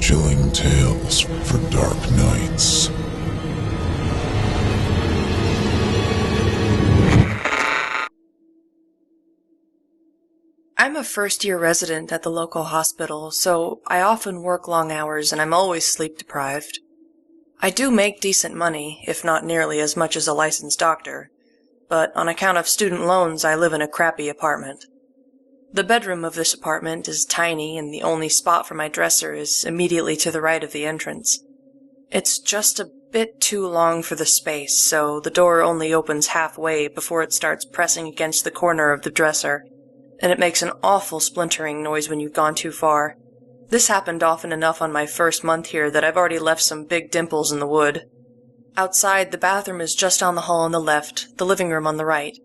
chilling tales for dark nights. I'm a first-year resident at the local hospital, so I often work long hours and I'm always sleep-deprived. I do make decent money, if not nearly as much as a licensed doctor, but on account of student loans I live in a crappy apartment. The bedroom of this apartment is tiny and the only spot for my dresser is immediately to the right of the entrance. It's just a bit too long for the space, so the door only opens halfway before it starts pressing against the corner of the dresser, and it makes an awful splintering noise when you've gone too far. This happened often enough on my first month here that I've already left some big dimples in the wood. Outside, the bathroom is just down the hall on the left, the living room on the right.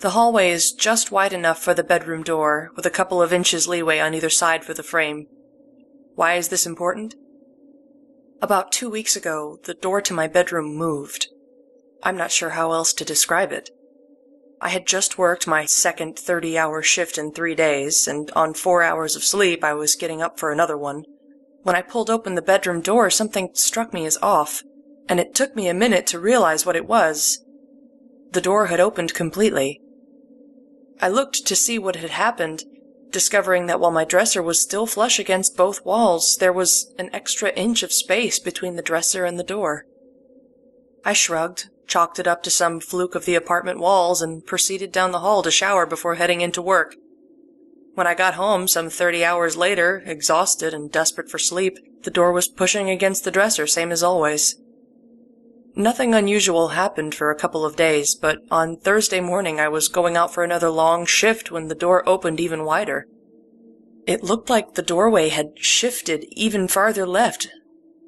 The hallway is just wide enough for the bedroom door, with a couple of inches leeway on either side for the frame. Why is this important? About 2 weeks ago, the door to my bedroom moved. I'm not sure how else to describe it. I had just worked my second 30-hour shift in 3 days, and on 4 hours of sleep I was getting up for another one. When I pulled open the bedroom door, something struck me as off, and it took me a minute to realize what it was. The door had opened completely. I looked to see what had happened, discovering that while my dresser was still flush against both walls, there was an extra inch of space between the dresser and the door. I shrugged, chalked it up to some fluke of the apartment walls, and proceeded down the hall to shower before heading into work. When I got home some 30 hours later, exhausted and desperate for sleep, the door was pushing against the dresser, same as always. Nothing unusual happened for a couple of days, but on Thursday morning I was going out for another long shift when the door opened even wider. It looked like the doorway had shifted even farther left,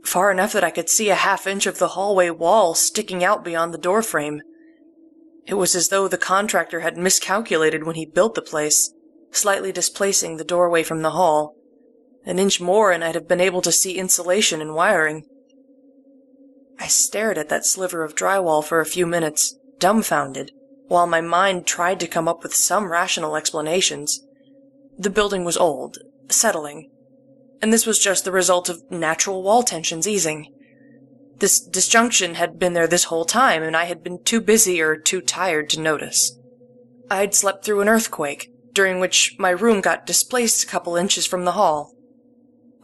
far enough that I could see a half-inch of the hallway wall sticking out beyond the doorframe. It was as though the contractor had miscalculated when he built the place, slightly displacing the doorway from the hall. An inch more and I'd have been able to see insulation and wiring. I stared at that sliver of drywall for a few minutes, dumbfounded, while my mind tried to come up with some rational explanations. The building was old, settling, and this was just the result of natural wall tensions easing. This disjunction had been there this whole time, and I had been too busy or too tired to notice. I'd slept through an earthquake, during which my room got displaced a couple inches from the hall.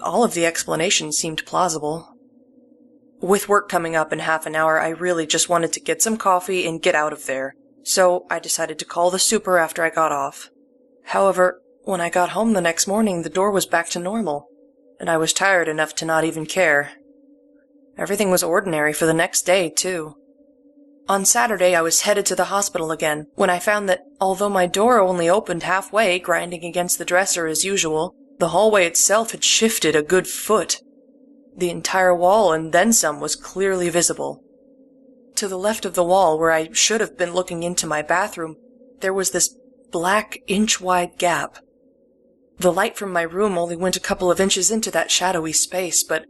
All of the explanations seemed plausible. With work coming up in half an hour, I really just wanted to get some coffee and get out of there, so I decided to call the super after I got off. However, when I got home the next morning, the door was back to normal, and I was tired enough to not even care. Everything was ordinary for the next day, too. On Saturday, I was headed to the hospital again, when I found that although my door only opened halfway, grinding against the dresser as usual, the hallway itself had shifted a good foot. The entire wall and then some was clearly visible. To the left of the wall, where I should have been looking into my bathroom, there was this black inch-wide gap. The light from my room only went a couple of inches into that shadowy space, but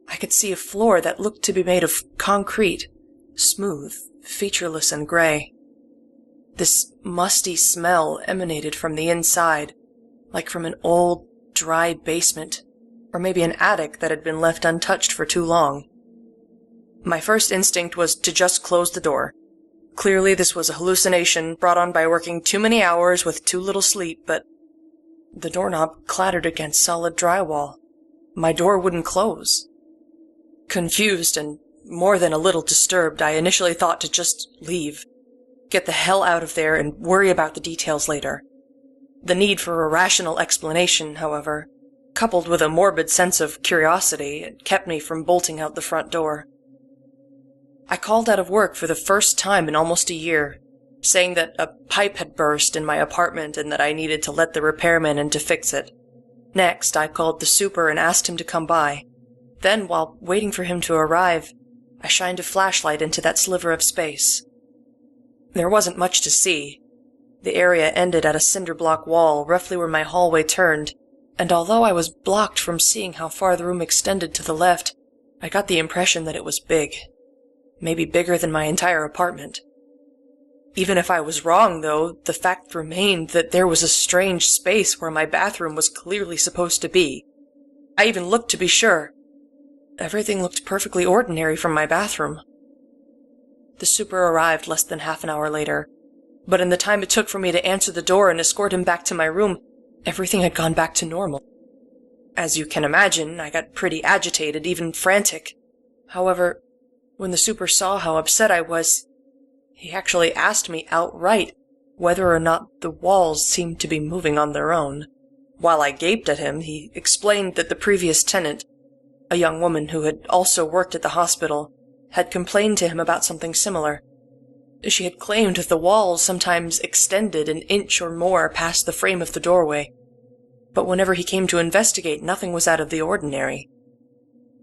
I could see a floor that looked to be made of concrete, smooth, featureless, and gray. This musty smell emanated from the inside, like from an old, dry basement, or maybe an attic that had been left untouched for too long. My first instinct was to just close the door. Clearly this was a hallucination brought on by working too many hours with too little sleep, but the doorknob clattered against solid drywall. My door wouldn't close. Confused and more than a little disturbed, I initially thought to just leave. Get the hell out of there and worry about the details later. The need for a rational explanation, however, coupled with a morbid sense of curiosity, it kept me from bolting out the front door. I called out of work for the first time in almost a year, saying that a pipe had burst in my apartment and that I needed to let the repairman in to fix it. Next, I called the super and asked him to come by. Then, while waiting for him to arrive, I shined a flashlight into that sliver of space. There wasn't much to see. The area ended at a cinder block wall roughly where my hallway turned, and although I was blocked from seeing how far the room extended to the left, I got the impression that it was big. Maybe bigger than my entire apartment. Even if I was wrong, though, the fact remained that there was a strange space where my bathroom was clearly supposed to be. I even looked to be sure. Everything looked perfectly ordinary from my bathroom. The super arrived less than half an hour later, but in the time it took for me to answer the door and escort him back to my room, everything had gone back to normal. As you can imagine, I got pretty agitated, even frantic. However, when the super saw how upset I was, he actually asked me outright whether or not the walls seemed to be moving on their own. While I gaped at him, he explained that the previous tenant, a young woman who had also worked at the hospital, had complained to him about something similar. She had claimed that the walls sometimes extended an inch or more past the frame of the doorway, but whenever he came to investigate, nothing was out of the ordinary.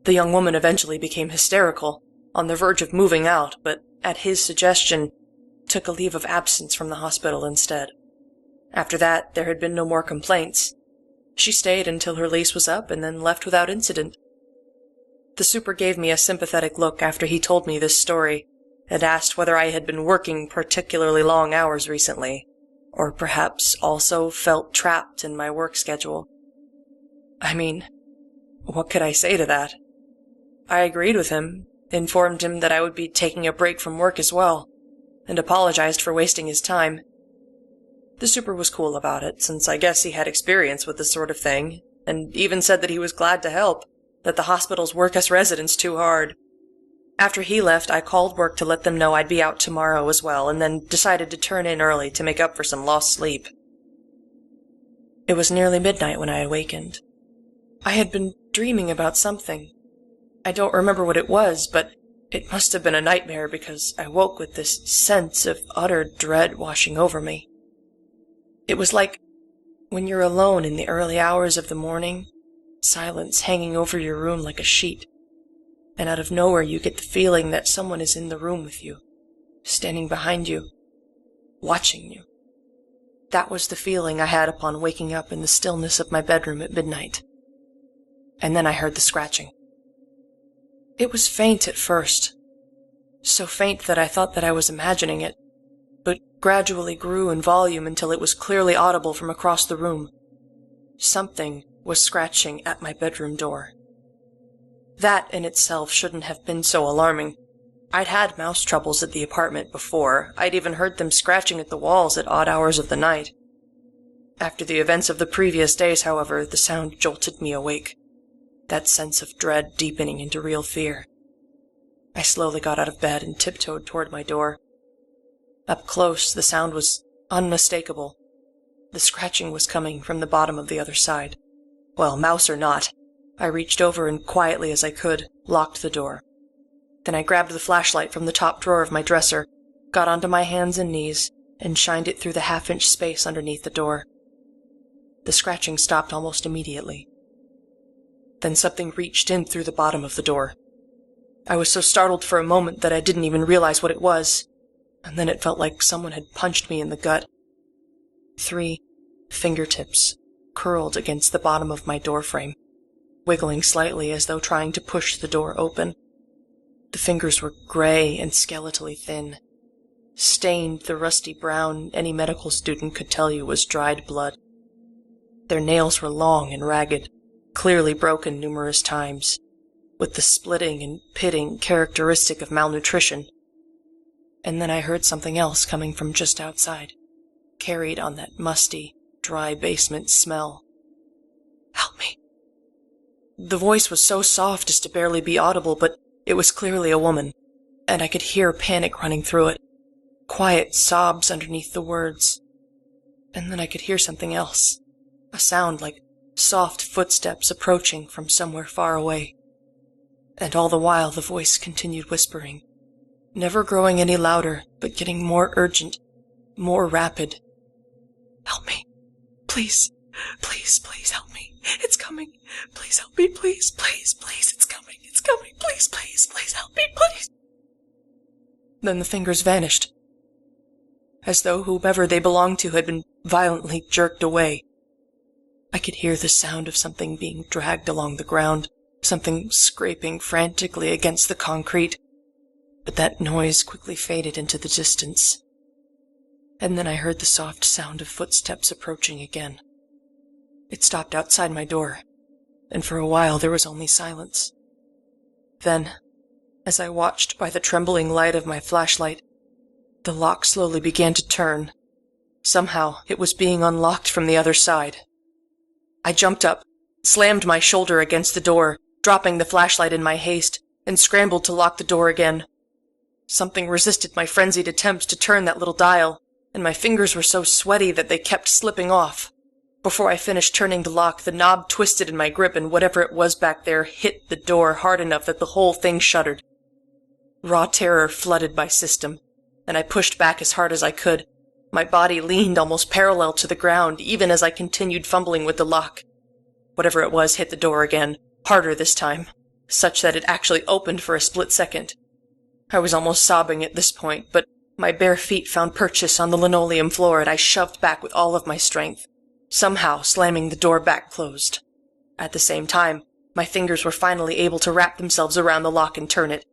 The young woman eventually became hysterical, on the verge of moving out, but at his suggestion, took a leave of absence from the hospital instead. After that, there had been no more complaints. She stayed until her lease was up and then left without incident. The super gave me a sympathetic look after he told me this story, and asked whether I had been working particularly long hours recently, or perhaps also felt trapped in my work schedule. I mean, what could I say to that? I agreed with him, informed him that I would be taking a break from work as well, and apologized for wasting his time. The super was cool about it, since I guess he had experience with this sort of thing, and even said that he was glad to help, that the hospitals work us residents too hard. After he left, I called work to let them know I'd be out tomorrow as well, and then decided to turn in early to make up for some lost sleep. It was nearly midnight when I awakened. I had been dreaming about something. I don't remember what it was, but it must have been a nightmare because I woke with this sense of utter dread washing over me. It was like when you're alone in the early hours of the morning, silence hanging over your room like a sheet, and out of nowhere you get the feeling that someone is in the room with you, standing behind you, watching you. That was the feeling I had upon waking up in the stillness of my bedroom at midnight. And then I heard the scratching. It was faint at first, so faint that I thought that I was imagining it, but gradually grew in volume until it was clearly audible from across the room. Something was scratching at my bedroom door. That in itself shouldn't have been so alarming. I'd had mouse troubles at the apartment before. I'd even heard them scratching at the walls at odd hours of the night. After the events of the previous days, however, the sound jolted me awake, that sense of dread deepening into real fear. I slowly got out of bed and tiptoed toward my door. Up close, the sound was unmistakable. The scratching was coming from the bottom of the other side. Well, mouse or not, I reached over and quietly as I could, locked the door. Then I grabbed the flashlight from the top drawer of my dresser, got onto my hands and knees, and shined it through the half-inch space underneath the door. The scratching stopped almost immediately. Then something reached in through the bottom of the door. I was so startled for a moment that I didn't even realize what it was, and then it felt like someone had punched me in the gut. 3 fingertips curled against the bottom of my doorframe, wiggling slightly as though trying to push the door open. The fingers were gray and skeletally thin, stained the rusty brown any medical student could tell you was dried blood. Their nails were long and ragged, clearly broken numerous times, with the splitting and pitting characteristic of malnutrition. And then I heard something else coming from just outside, carried on that musty, dry basement smell. "Help me." The voice was so soft as to barely be audible, but it was clearly a woman, and I could hear panic running through it, quiet sobs underneath the words. And then I could hear something else, a sound like soft footsteps approaching from somewhere far away. And all the while the voice continued whispering, never growing any louder, but getting more urgent, more rapid. "Help me. Please, please, please help me. It's coming. Please help me, please, please, please. It's coming. It's coming. Please, please, please help me, please." Then the fingers vanished, as though whomever they belonged to had been violently jerked away. I could hear the sound of something being dragged along the ground, something scraping frantically against the concrete, but that noise quickly faded into the distance. And then I heard the soft sound of footsteps approaching again. It stopped outside my door, and for a while there was only silence. Then, as I watched by the trembling light of my flashlight, the lock slowly began to turn. Somehow, it was being unlocked from the other side. I jumped up, slammed my shoulder against the door, dropping the flashlight in my haste, and scrambled to lock the door again. Something resisted my frenzied attempts to turn that little dial, and my fingers were so sweaty that they kept slipping off. Before I finished turning the lock, the knob twisted in my grip, and whatever it was back there hit the door hard enough that the whole thing shuddered. Raw terror flooded my system, and I pushed back as hard as I could. My body leaned almost parallel to the ground, even as I continued fumbling with the lock. Whatever it was hit the door again, harder this time, such that it actually opened for a split second. I was almost sobbing at this point, but my bare feet found purchase on the linoleum floor, and I shoved back with all of my strength, somehow slamming the door back closed. At the same time, my fingers were finally able to wrap themselves around the lock and turn it.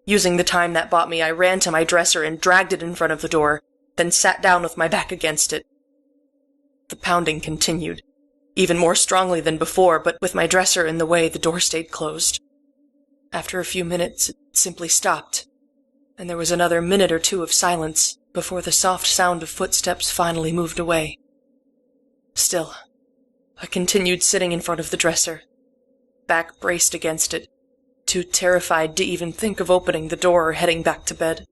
Using the time that bought me, I ran to my dresser and dragged it in front of the door, then sat down with my back against it. The pounding continued, even more strongly than before, but with my dresser in the way, the door stayed closed. After a few minutes, it simply stopped, and there was another minute or two of silence before the soft sound of footsteps finally moved away. Still, I continued sitting in front of the dresser, back braced against it, too terrified to even think of opening the door or heading back to bed.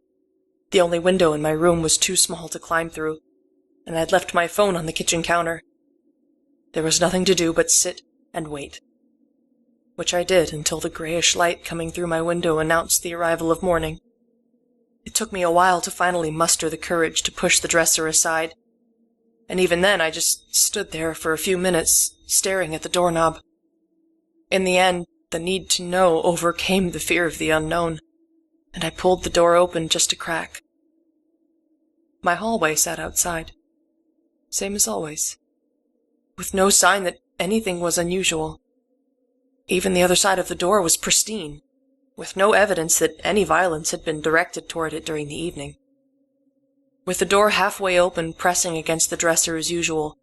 The only window in my room was too small to climb through, and I'd left my phone on the kitchen counter. There was nothing to do but sit and wait, which I did until the grayish light coming through my window announced the arrival of morning. It took me a while to finally muster the courage to push the dresser aside, and even then I just stood there for a few minutes, staring at the doorknob. In the end, the need to know overcame the fear of the unknown, and I pulled the door open just a crack. My hallway sat outside, same as always, with no sign that anything was unusual. Even the other side of the door was pristine, with no evidence that any violence had been directed toward it during the evening. With the door halfway open, pressing against the dresser as usual,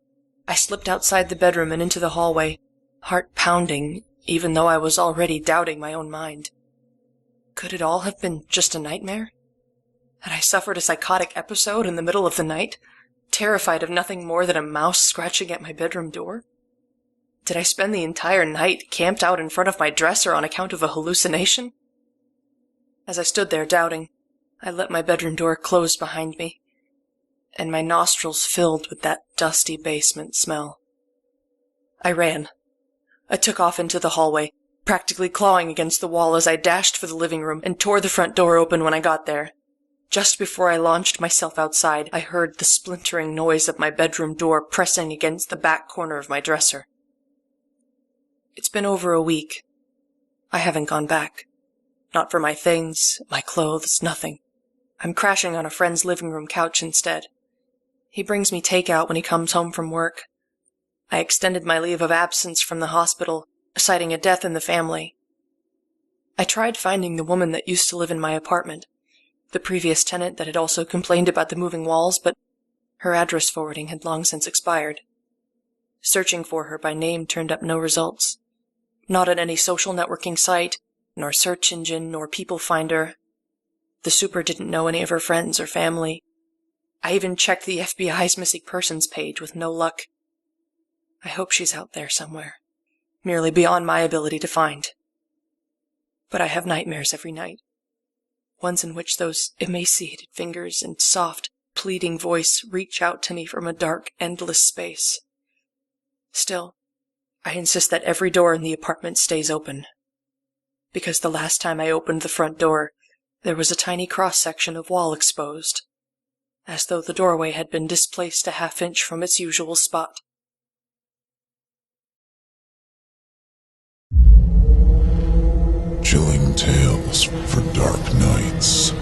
I slipped outside the bedroom and into the hallway, heart pounding, even though I was already doubting my own mind. Could it all have been just a nightmare? Had I suffered a psychotic episode in the middle of the night, terrified of nothing more than a mouse scratching at my bedroom door? Did I spend the entire night camped out in front of my dresser on account of a hallucination? As I stood there doubting, I let my bedroom door close behind me, and my nostrils filled with that dusty basement smell. I ran. I took off into the hallway, practically clawing against the wall as I dashed for the living room and tore the front door open when I got there. Just before I launched myself outside, I heard the splintering noise of my bedroom door pressing against the back corner of my dresser. It's been over a week. I haven't gone back. Not for my things, my clothes, nothing. I'm crashing on a friend's living room couch instead. He brings me takeout when he comes home from work. I extended my leave of absence from the hospital, citing a death in the family. I tried finding the woman that used to live in my apartment, the previous tenant that had also complained about the moving walls, but her address forwarding had long since expired. Searching for her by name turned up no results. Not at any social networking site, nor search engine, nor people finder. The super didn't know any of her friends or family. I even checked the FBI's missing persons page with no luck. I hope she's out there somewhere, merely beyond my ability to find. But I have nightmares every night, ones in which those emaciated fingers and soft, pleading voice reach out to me from a dark, endless space. Still, I insist that every door in the apartment stays open, because the last time I opened the front door, there was a tiny cross-section of wall exposed, as though the doorway had been displaced a half-inch from its usual spot. Chilling tales for dark nights.